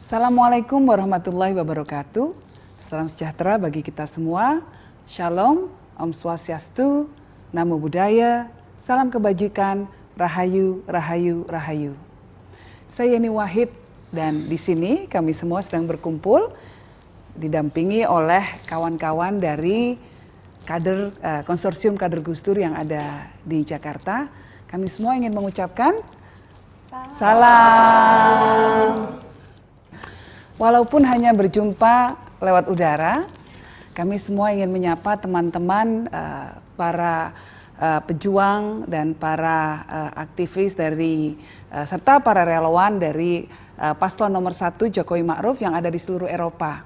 Assalamualaikum warahmatullahi wabarakatuh. Salam sejahtera bagi kita semua. Shalom, Om Swastiastu, Namo Buddhaya, salam kebajikan, Rahayu, Rahayu, Rahayu. Saya Yeni Wahid dan di sini kami semua sedang berkumpul didampingi oleh kawan-kawan dari konsorsium kader Gus Dur yang ada di Jakarta. Kami semua ingin mengucapkan salam. Walaupun hanya berjumpa lewat udara, kami semua ingin menyapa teman-teman para pejuang dan para aktivis dari serta para relawan dari paslon nomor 1 Jokowi Ma'ruf yang ada di seluruh Eropa.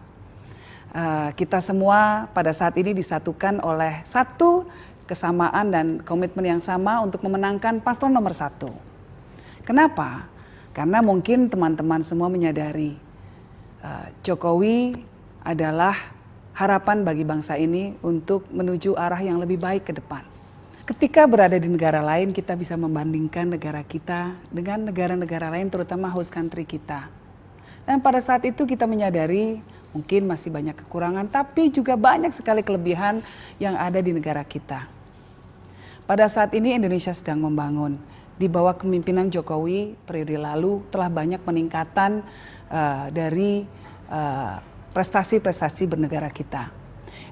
Kita semua pada saat ini disatukan oleh satu kesamaan dan komitmen yang sama untuk memenangkan paslon nomor 1. Kenapa? Karena mungkin teman-teman semua menyadari Jokowi adalah harapan bagi bangsa ini untuk menuju arah yang lebih baik ke depan. Ketika berada di negara lain, kita bisa membandingkan negara kita dengan negara-negara lain, terutama host country kita. Dan pada saat itu kita menyadari mungkin masih banyak kekurangan, tapi juga banyak sekali kelebihan yang ada di negara kita. Pada saat ini Indonesia sedang membangun. Di bawah kepemimpinan Jokowi periode lalu telah banyak peningkatan dari prestasi-prestasi bernegara kita.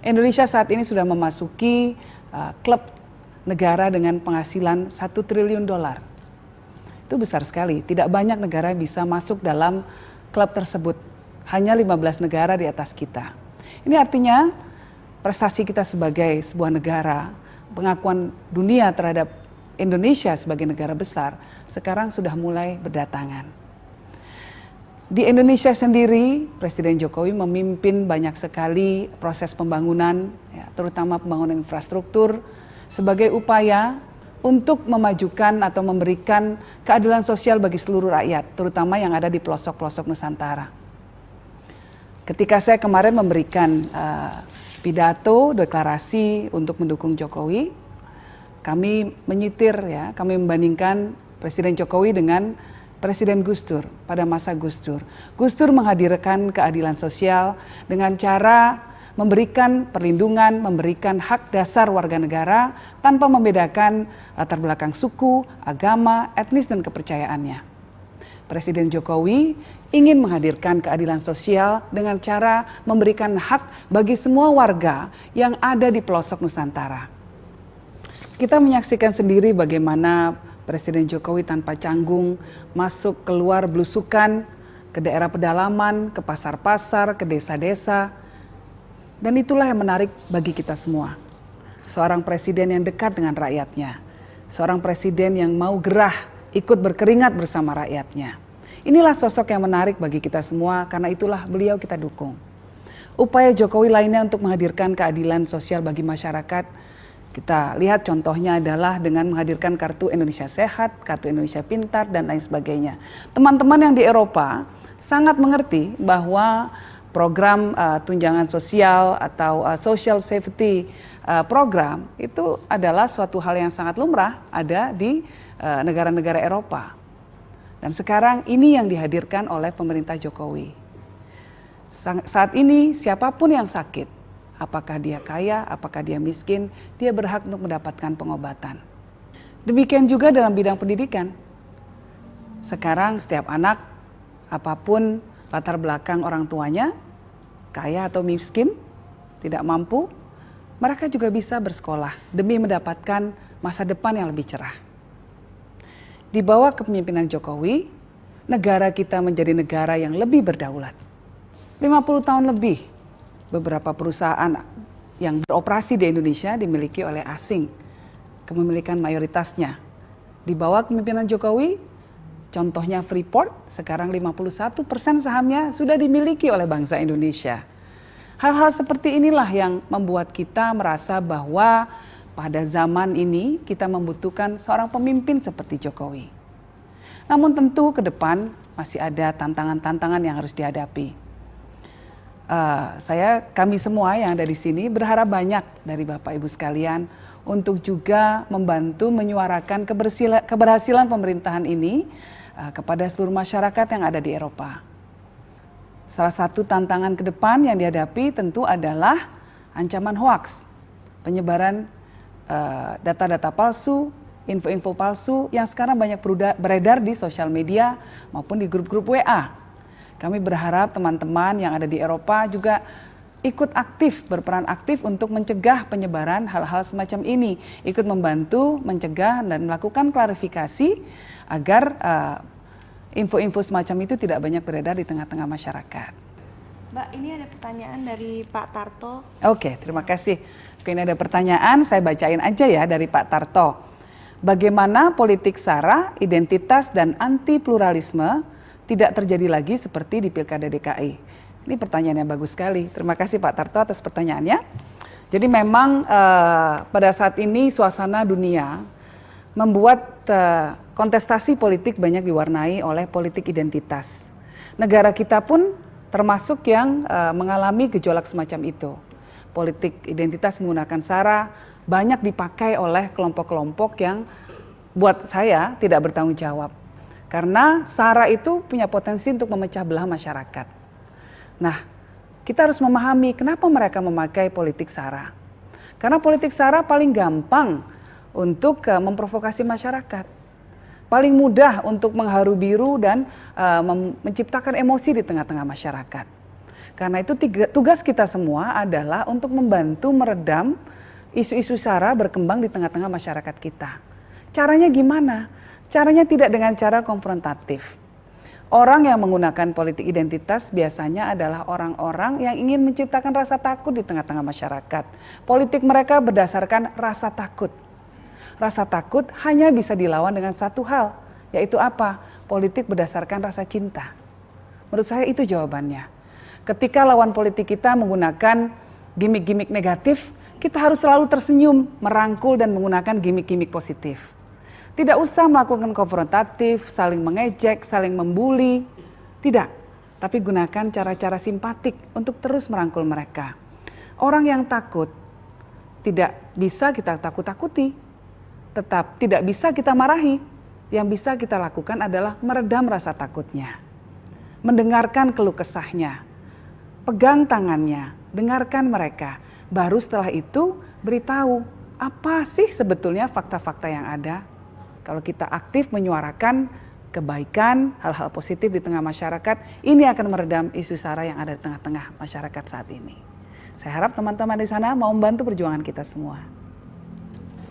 Indonesia saat ini sudah memasuki klub negara dengan penghasilan 1 triliun dolar. Itu besar sekali, tidak banyak negara bisa masuk dalam klub tersebut. Hanya 15 negara di atas kita. Ini artinya prestasi kita sebagai sebuah negara, pengakuan dunia terhadap Indonesia sebagai negara besar sekarang sudah mulai berdatangan. Di Indonesia sendiri, Presiden Jokowi memimpin banyak sekali proses pembangunan, ya, terutama pembangunan infrastruktur, sebagai upaya untuk memajukan atau memberikan keadilan sosial bagi seluruh rakyat, terutama yang ada di pelosok-pelosok Nusantara. Ketika saya kemarin memberikan pidato, deklarasi untuk mendukung Jokowi, kami menyitir, ya, kami membandingkan Presiden Jokowi dengan Presiden Gus Dur pada masa Gus Dur. Gus Dur menghadirkan keadilan sosial dengan cara memberikan perlindungan, memberikan hak dasar warga negara tanpa membedakan latar belakang suku, agama, etnis, dan kepercayaannya. Presiden Jokowi ingin menghadirkan keadilan sosial dengan cara memberikan hak bagi semua warga yang ada di pelosok Nusantara. Kita menyaksikan sendiri bagaimana Presiden Jokowi tanpa canggung masuk keluar belusukan ke daerah pedalaman, ke pasar-pasar, ke desa-desa. Dan itulah yang menarik bagi kita semua. Seorang presiden yang dekat dengan rakyatnya. Seorang presiden yang mau gerah ikut berkeringat bersama rakyatnya. Inilah sosok yang menarik bagi kita semua karena itulah beliau kita dukung. Upaya Jokowi lainnya untuk menghadirkan keadilan sosial bagi masyarakat, kita lihat contohnya adalah dengan menghadirkan kartu Indonesia Sehat, kartu Indonesia Pintar, dan lain sebagainya. Teman-teman yang di Eropa sangat mengerti bahwa program tunjangan sosial atau social safety program itu adalah suatu hal yang sangat lumrah ada di negara-negara Eropa. Dan sekarang ini yang dihadirkan oleh pemerintah Jokowi. Saat ini siapapun yang sakit, apakah dia kaya, apakah dia miskin, dia berhak untuk mendapatkan pengobatan. Demikian juga dalam bidang pendidikan. Sekarang setiap anak, apapun latar belakang orang tuanya, kaya atau miskin, tidak mampu, mereka juga bisa bersekolah demi mendapatkan masa depan yang lebih cerah. Di bawah kepemimpinan Jokowi, negara kita menjadi negara yang lebih berdaulat. 50 tahun lebih, beberapa perusahaan yang beroperasi di Indonesia dimiliki oleh asing, kepemilikan mayoritasnya. Di bawah kepemimpinan Jokowi, contohnya Freeport, sekarang 51% sahamnya sudah dimiliki oleh bangsa Indonesia. Hal-hal seperti inilah yang membuat kita merasa bahwa pada zaman ini kita membutuhkan seorang pemimpin seperti Jokowi. Namun tentu ke depan masih ada tantangan-tantangan yang harus dihadapi. Kami semua yang ada di sini berharap banyak dari Bapak Ibu sekalian untuk juga membantu menyuarakan keberhasilan pemerintahan ini kepada seluruh masyarakat yang ada di Eropa. Salah satu tantangan ke depan yang dihadapi tentu adalah ancaman hoaks, penyebaran data-data palsu, info-info palsu yang sekarang banyak beredar di sosial media maupun di grup-grup WA. Kami berharap teman-teman yang ada di Eropa juga ikut aktif, berperan aktif untuk mencegah penyebaran hal-hal semacam ini, ikut membantu, mencegah dan melakukan klarifikasi agar info-info semacam itu tidak banyak beredar di tengah-tengah masyarakat. Mbak, ini ada pertanyaan dari Pak Tarto. Oke, terima kasih. Oke, ini ada pertanyaan, saya bacain aja ya dari Pak Tarto. Bagaimana politik SARA, identitas dan anti pluralisme tidak terjadi lagi seperti di Pilkada DKI? Ini pertanyaan yang bagus sekali. Terima kasih Pak Tarto atas pertanyaannya. Jadi memang pada saat ini suasana dunia membuat kontestasi politik banyak diwarnai oleh politik identitas. Negara kita pun termasuk yang mengalami gejolak semacam itu. Politik identitas menggunakan SARA banyak dipakai oleh kelompok-kelompok yang buat saya tidak bertanggung jawab. Karena SARA itu punya potensi untuk memecah belah masyarakat. Nah, kita harus memahami kenapa mereka memakai politik SARA. Karena politik SARA paling gampang untuk memprovokasi masyarakat. Paling mudah untuk mengharu biru dan menciptakan emosi di tengah-tengah masyarakat. Karena itu tugas kita semua adalah untuk membantu meredam isu-isu SARA berkembang di tengah-tengah masyarakat kita. Caranya gimana? Caranya tidak dengan cara konfrontatif. Orang yang menggunakan politik identitas biasanya adalah orang-orang yang ingin menciptakan rasa takut di tengah-tengah masyarakat. Politik mereka berdasarkan rasa takut. Rasa takut hanya bisa dilawan dengan satu hal, yaitu apa? Politik berdasarkan rasa cinta. Menurut saya itu jawabannya. Ketika lawan politik kita menggunakan gimmick-gimmick negatif, kita harus selalu tersenyum, merangkul dan menggunakan gimmick-gimmick positif. Tidak usah melakukan konfrontatif, saling mengejek, saling membuli. Tidak, tapi gunakan cara-cara simpatik untuk terus merangkul mereka. Orang yang takut tidak bisa kita takut-takuti. Tetap tidak bisa kita marahi. Yang bisa kita lakukan adalah meredam rasa takutnya. Mendengarkan keluh kesahnya. Pegang tangannya, dengarkan mereka. Baru setelah itu beritahu apa sih sebetulnya fakta-fakta yang ada. Kalau kita aktif menyuarakan kebaikan, hal-hal positif di tengah masyarakat, ini akan meredam isu SARA yang ada di tengah-tengah masyarakat saat ini. Saya harap teman-teman di sana mau membantu perjuangan kita semua.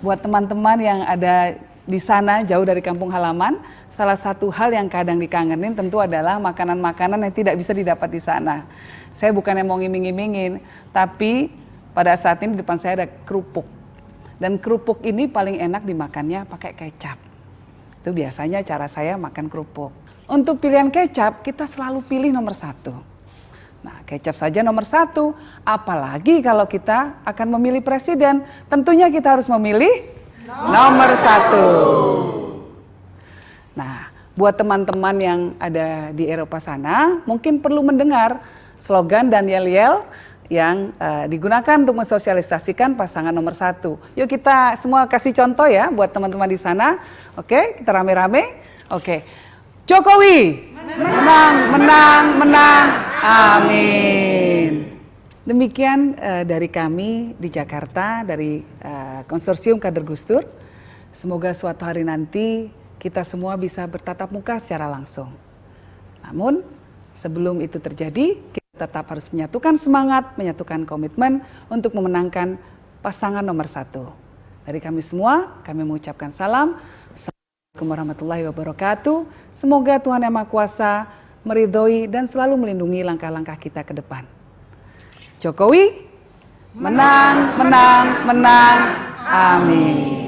Buat teman-teman yang ada di sana jauh dari kampung halaman, salah satu hal yang kadang dikangenin tentu adalah makanan-makanan yang tidak bisa didapat di sana. Saya bukan yang mau ngiming-ngimingin, tapi pada saat ini di depan saya ada kerupuk. Dan kerupuk ini paling enak dimakannya pakai kecap. Itu biasanya cara saya makan kerupuk. Untuk pilihan kecap, kita selalu pilih nomor 1. Nah, kecap saja nomor 1, apalagi kalau kita akan memilih presiden, tentunya kita harus memilih nomor 1. Nah, buat teman-teman yang ada di Eropa sana, mungkin perlu mendengar slogan dan yel-yel yang digunakan untuk mensosialisasikan pasangan nomor 1. Yuk kita semua kasih contoh ya buat teman-teman di sana. Oke, kita rame-rame. Oke, Jokowi menang, menang, menang. Amin. Demikian dari kami di Jakarta, dari Konsorsium Kader Gus Dur. Semoga suatu hari nanti kita semua bisa bertatap muka secara langsung. Namun sebelum itu terjadi, kita tetap harus menyatukan semangat, menyatukan komitmen untuk memenangkan pasangan nomor 1. Dari kami semua, kami mengucapkan salam. Assalamualaikum warahmatullahi wabarakatuh. Semoga Tuhan Yang Maha Kuasa meridhoi dan selalu melindungi langkah-langkah kita ke depan. Jokowi menang, menang, menang. Amin.